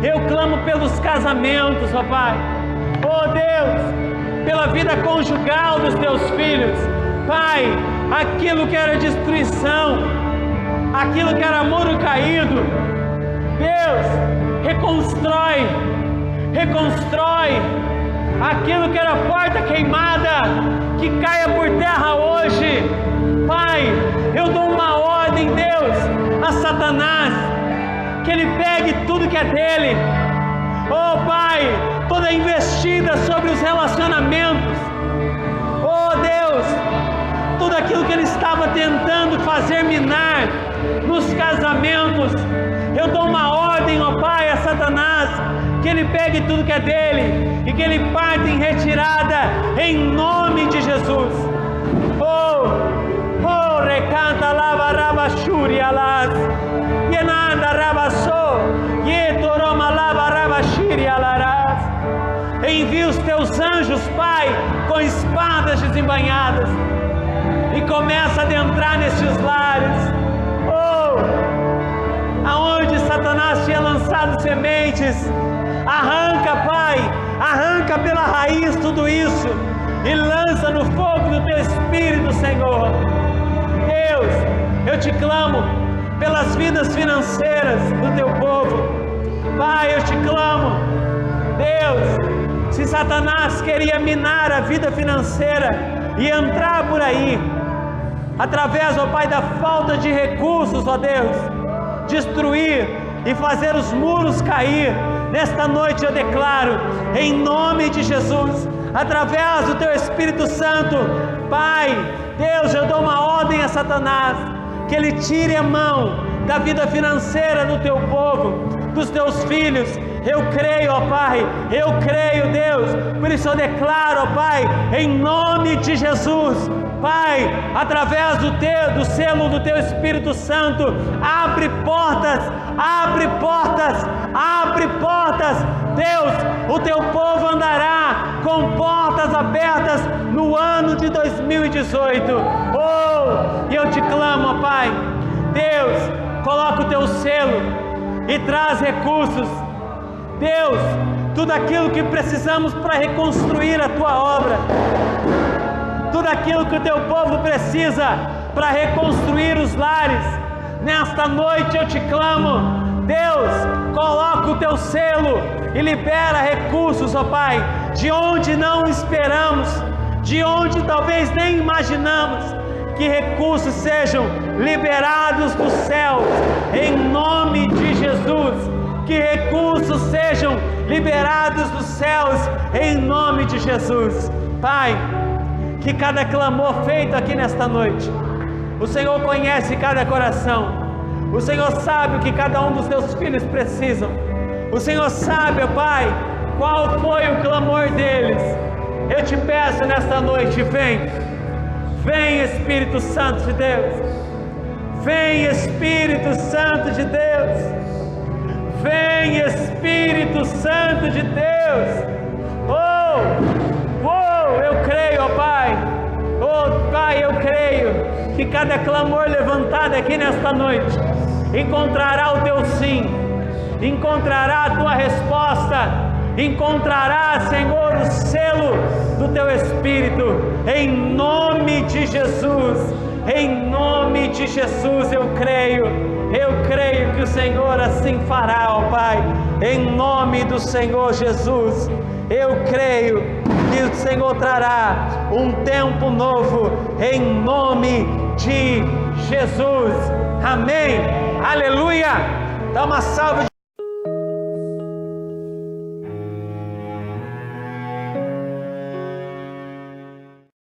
Eu clamo pelos casamentos, ó Pai, ó Deus, pela vida conjugal dos teus filhos. Pai, aquilo que era destruição, aquilo que era muro caído, Deus, reconstrói aquilo que era porta queimada, que caia por terra hoje. Pai, eu dou uma ordem, Deus, a Satanás, que ele pegue tudo que é dele. Oh Pai, toda investida sobre os relacionamentos, oh Deus, tudo aquilo que ele estava tentando fazer minar nos casamentos, eu dou uma ordem, ó Pai, a Satanás, que ele pegue tudo que é dele e que ele parta em retirada em nome de Jesus. Oh, recanta lava rabashuri alas, yenanda rabasso, yetoroma lava rabashiri alaras. Envia os teus anjos, Pai, com espadas desembainhadas, e começa a adentrar nestes lares. Aonde Satanás tinha lançado sementes, arranca, Pai, arranca pela raiz tudo isso e lança no fogo do teu Espírito, Senhor. Deus, eu te clamo pelas vidas financeiras do teu povo. Pai, eu te clamo, Deus, se Satanás queria minar a vida financeira e entrar por aí, através, ó Pai, da falta de recursos, ó Deus, destruir e fazer os muros cair, nesta noite eu declaro, em nome de Jesus, através do teu Espírito Santo, Pai, Deus, eu dou uma ordem a Satanás, que ele tire a mão da vida financeira do teu povo, dos teus filhos. Eu creio, ó Pai, eu creio, Deus, por isso eu declaro, ó Pai, em nome de Jesus, Pai, através do selo do teu Espírito Santo, abre portas, Deus, o teu povo andará com portas abertas no ano de 2018. Oh, e eu te clamo, ó Pai, Deus, coloca o teu selo e traz recursos. Deus, tudo aquilo que precisamos para reconstruir a tua obra, tudo aquilo que o teu povo precisa para reconstruir os lares, nesta noite eu te clamo. Deus, coloca o teu selo e libera recursos, ó Pai, de onde não esperamos, de onde talvez nem imaginamos. Que recursos sejam liberados dos céus, em nome de Jesus. Que recursos sejam liberados dos céus, em nome de Jesus. Pai, que cada clamor feito aqui nesta noite, o Senhor conhece cada coração. O Senhor sabe o que cada um dos teus filhos precisam. O Senhor sabe, ó Pai, qual foi o clamor deles. Eu te peço nesta noite, vem Espírito Santo de Deus. Vem Espírito Santo de Deus. Vem Espírito Santo de Deus. Eu creio, ó Pai. Oh Pai, eu creio que cada clamor levantado aqui nesta noite encontrará o teu sim, encontrará a tua resposta, encontrará, Senhor, o selo do teu Espírito, em nome de Jesus. Em nome de Jesus eu creio que o Senhor assim fará, ó Pai, em nome do Senhor Jesus. Eu creio que o Senhor trará um tempo novo, em nome de Jesus. Amém. Aleluia. Dá uma salva de